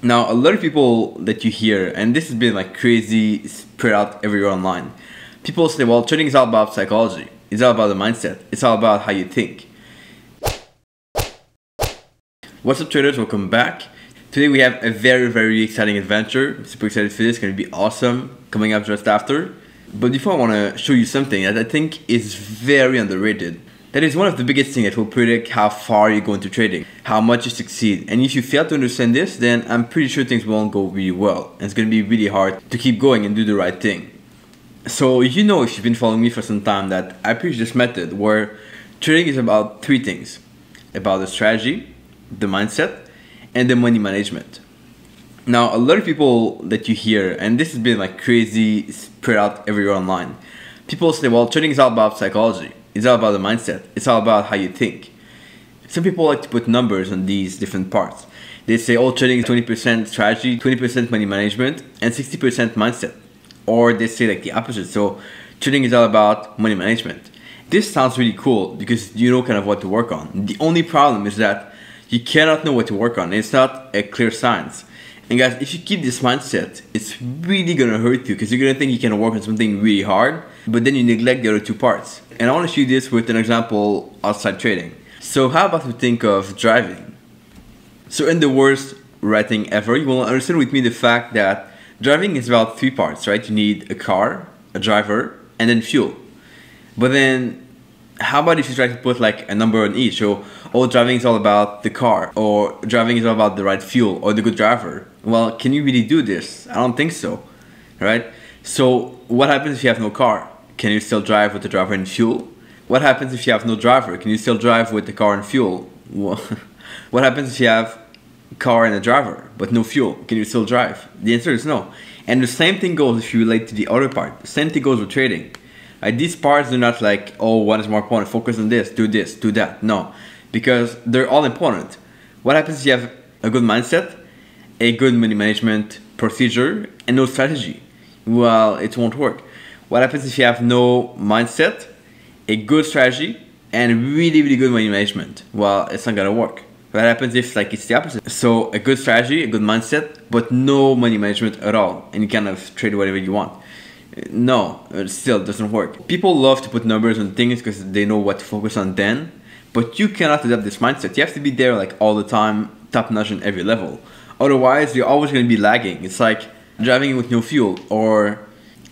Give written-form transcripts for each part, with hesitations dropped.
Now, a lot of people that you hear, and this has been like crazy spread out everywhere online. People say, well, trading is all about psychology. It's all about the mindset. It's all about how you think. What's up, traders? Welcome back. Today we have a very exciting adventure. I'm super excited for this. It's going to be awesome. Coming up just after. But before, I want to show you something that I think is very underrated. That is one of the biggest things that will predict how far you go into trading, how much you succeed. And if you fail to understand this, then I'm pretty sure things won't go really well. And it's going to be really hard to keep going and do the right thing. So you know, if you've been following me for some time, that I preach this method where trading is about three things. About the strategy, the mindset, and the money management. Now, a lot of people that you hear, and this has been like crazy spread out everywhere online. People say, well, trading is all about psychology. It's all about the mindset. It's all about how you think. Some people like to put numbers on these different parts. They say, oh, trading is 20% strategy, 20% money management, and 60% mindset. Or they say like the opposite. So trading is all about money management. This sounds really cool because you know kind of what to work on. The only problem is that you cannot know what to work on. It's not a clear science. And guys, if you keep this mindset, it's really gonna hurt you because you're gonna think you can work on something really hard, but then you neglect the other two parts. And I wanna show you this with an example outside trading. So how about we think of driving? So in the worst writing ever, you will understand with me the fact that driving is about three parts, right? You need a car, a driver, and then fuel. But then, how about if you try to put like a number on each? So, oh, driving is all about the car, or driving is all about the right fuel, or the good driver. Well, can you really do this? I don't think so, right? So, what happens if you have no car? Can you still drive with the driver and fuel? What happens if you have no driver? Can you still drive with the car and fuel? Well, what happens if you have a car and a driver, but no fuel? Can you still drive? The answer is no. And the same thing goes if you relate to the other part. The same thing goes with trading. These parts are not like, oh, one is more important, focus on this, do that. No, because they're all important. What happens if you have a good mindset, a good money management procedure, and no strategy? Well, it won't work. What happens if you have no mindset, a good strategy, and really good money management? Well, it's not gonna work. What happens if like it's the opposite? So a good strategy, a good mindset, but no money management at all, and you kind of trade whatever you want? No, it still doesn't work. People love to put numbers on things because they know what to focus on then, but you cannot adapt this mindset. You have to be there like all the time, top notch on every level. Otherwise, you're always going to be lagging. It's like driving with no fuel, or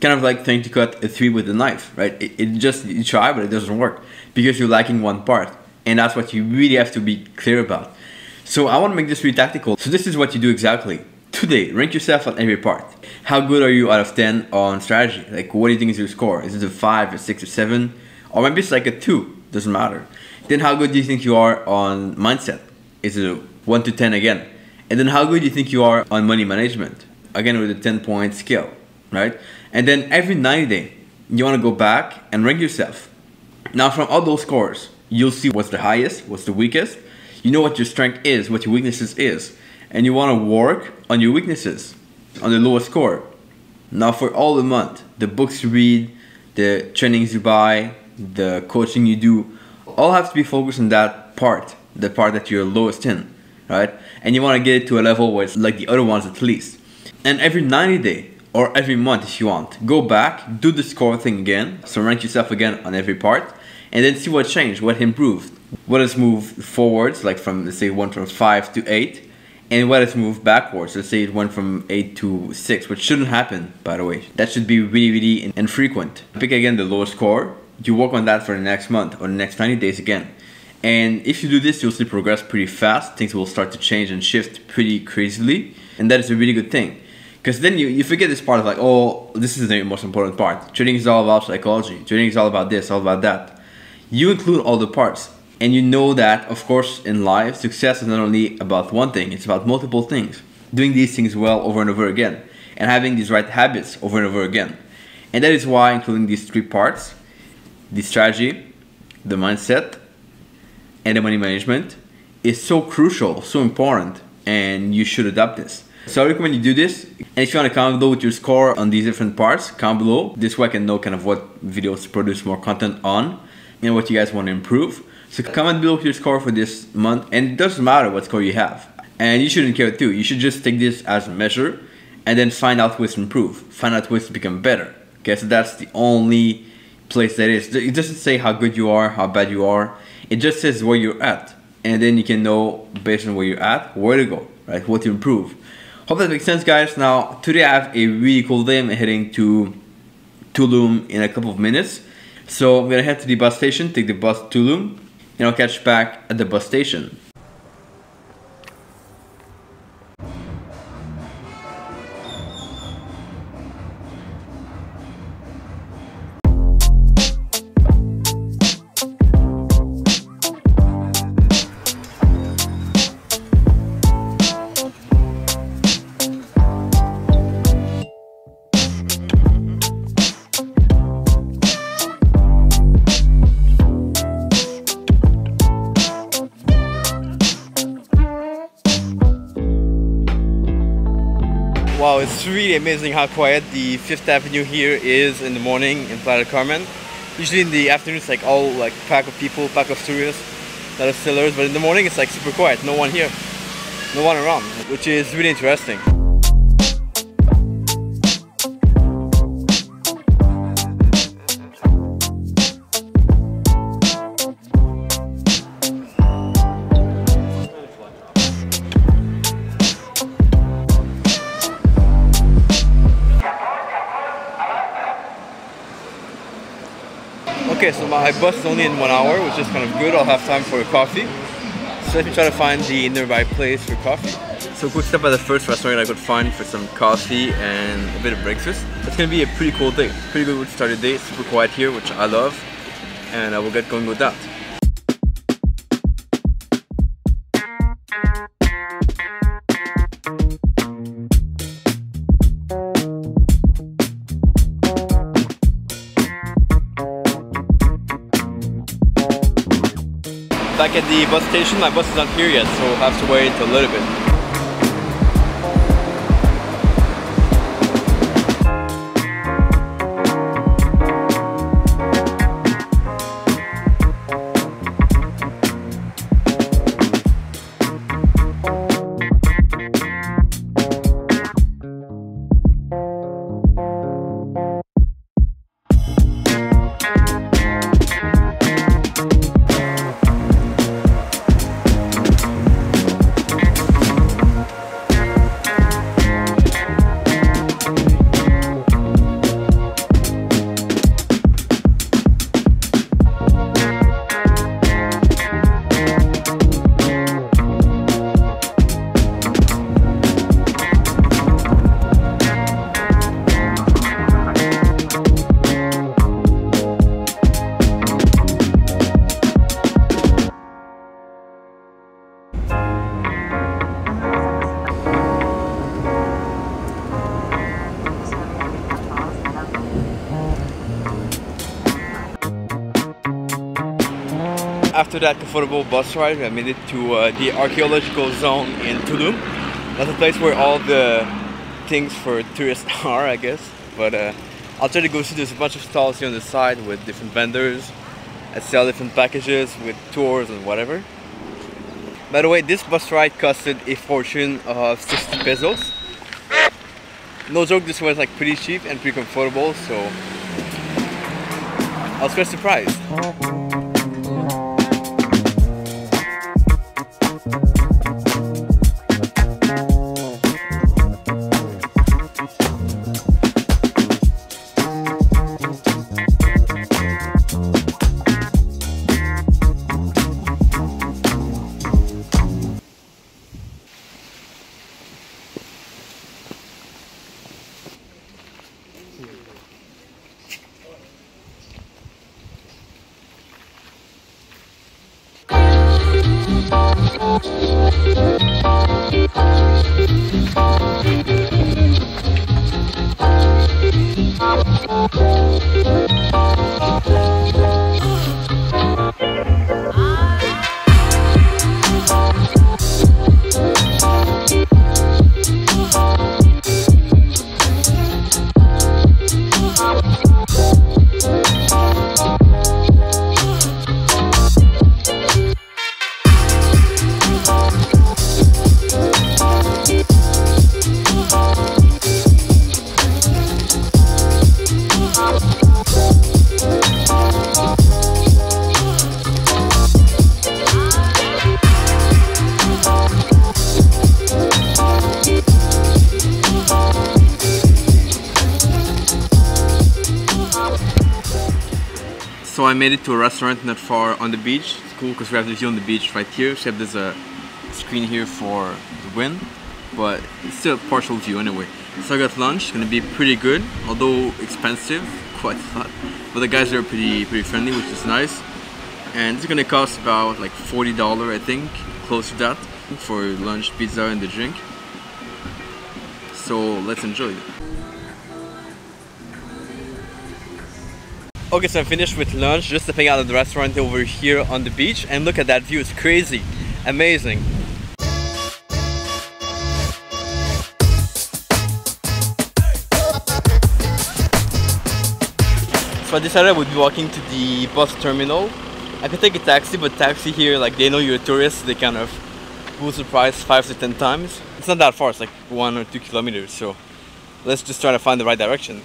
kind of like trying to cut a tree with a knife, right? You try, but it doesn't work because you're lacking one part. And that's what you really have to be clear about. So I want to make this really tactical. So this is what you do exactly. Today, rank yourself on every part. How good are you out of 10 on strategy? Like, what do you think is your score? Is it a 5, a 6, or 7? Or maybe it's like a 2, doesn't matter. Then how good do you think you are on mindset? Is it a 1 to 10 again? And then how good do you think you are on money management? Again, with a 10-point scale, right? And then every 90 days, you want to go back and rank yourself. Now, from all those scores, you'll see what's the highest, what's the weakest. You know what your strength is, what your weaknesses is. And you want to work on your weaknesses, on the lowest score. Now for all the month, the books you read, the trainings you buy, the coaching you do, all have to be focused on that part, the part that you're lowest in, right? And you want to get it to a level where it's like the other ones at least. And every 90 days, or every month if you want, go back, do the score thing again, so rank yourself again on every part, and then see what changed, what improved, what has moved forwards, like from, let's say, went from 5 to 8, and what has moved backwards. Let's say it went from 8 to 6, which shouldn't happen, by the way. That should be really infrequent. Pick again the lowest score. You work on that for the next month or the next 90 days again. And if you do this, you'll see progress pretty fast. Things will start to change and shift pretty crazily. And that is a really good thing. Because then you forget this part of like, oh, this is the most important part. Trading is all about psychology. Trading is all about this, all about that. You include all the parts. And you know that, of course, in life, success is not only about one thing, it's about multiple things. Doing these things well over and over again. And having these right habits over and over again. And that is why including these three parts, the strategy, the mindset, and the money management, is so crucial, so important, and you should adopt this. So I recommend you do this. And if you want to comment below with your score on these different parts, comment below. This way I can know kind of what videos to produce more content on and what you guys want to improve. So comment below your score for this month, and it doesn't matter what score you have. And you shouldn't care too. You should just take this as a measure and then find out ways to improve, find out ways to become better. Okay, so that's the only place that is. It doesn't say how good you are, how bad you are. It just says where you're at. And then you can know, based on where you're at, where to go, right? What to improve. Hope that makes sense, guys. Now, today I have a really cool day. I'm heading to Tulum in a couple of minutes. So I'm gonna head to the bus station, take the bus to Tulum, and I'll catch back at the bus station. Wow, it's really amazing how quiet the 5th Avenue here is in the morning in Playa Del Carmen. Usually in the afternoon it's like all like pack of people, pack of tourists, a lot of sailors, but in the morning it's like super quiet, no one here, no one around, which is really interesting. Okay, so my bus is only in 1 hour, which is kind of good. I'll have time for a coffee. So let me try to find the nearby place for coffee. So quick stop at the first restaurant I could find for some coffee and a bit of breakfast. It's gonna be a pretty cool day. Pretty good way to start the day. It's super quiet here, which I love. And I will get going with that. Back at the bus station, my bus is not here yet, so we'll have to wait a little bit. After that comfortable bus ride, I made it to the archaeological zone in Tulum. That's a place where all the things for tourists are, I guess. But I'll try to go see. There's a bunch of stalls here on the side with different vendors that sell different packages with tours and whatever. By the way, this bus ride costed a fortune of 60 pesos. No joke, this was like pretty cheap and pretty comfortable, so I was quite surprised. I made it to a restaurant not far on the beach. It's cool because we have the view on the beach right here. So there's a screen here for the wind, but it's still a partial view anyway. So I got lunch. It's gonna be pretty good, although expensive, quite a lot. But the guys are pretty friendly, which is nice. And it's gonna cost about like $40, I think, close to that, for lunch, pizza, and the drink. So let's enjoy it. Okay, so I'm finished with lunch, just stepping out of the restaurant over here on the beach, and look at that view, it's crazy, amazing. So I decided I would be walking to the bus terminal. I could take a taxi, but taxi here, like, they know you're a tourist, so they kind of boost the price 5 to 10 times. It's not that far, it's like 1 or 2 kilometers, so let's just try to find the right direction.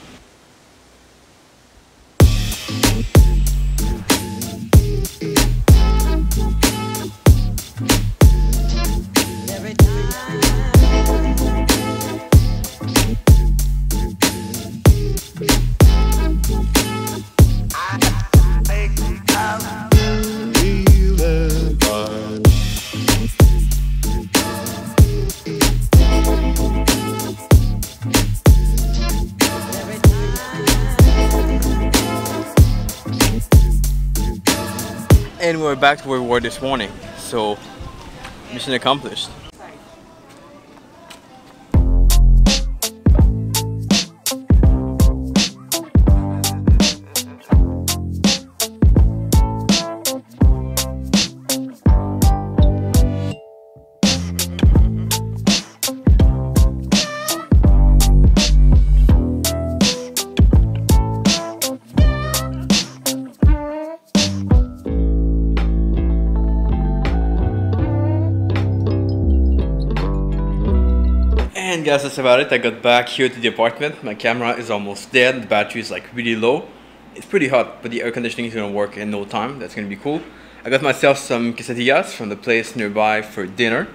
And we're back to where we were this morning, so mission accomplished. And guys, that's about it. I got back here to the apartment. My camera is almost dead. The battery is like really low. It's pretty hot, but the air conditioning is gonna work in no time. That's gonna be cool. I got myself some quesadillas from the place nearby for dinner.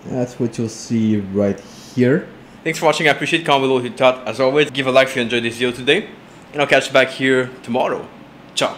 That's what you'll see right here. Thanks for watching. I appreciate it. Comment below what you thought. As always, give a like if you enjoyed this video today. And I'll catch you back here tomorrow. Ciao.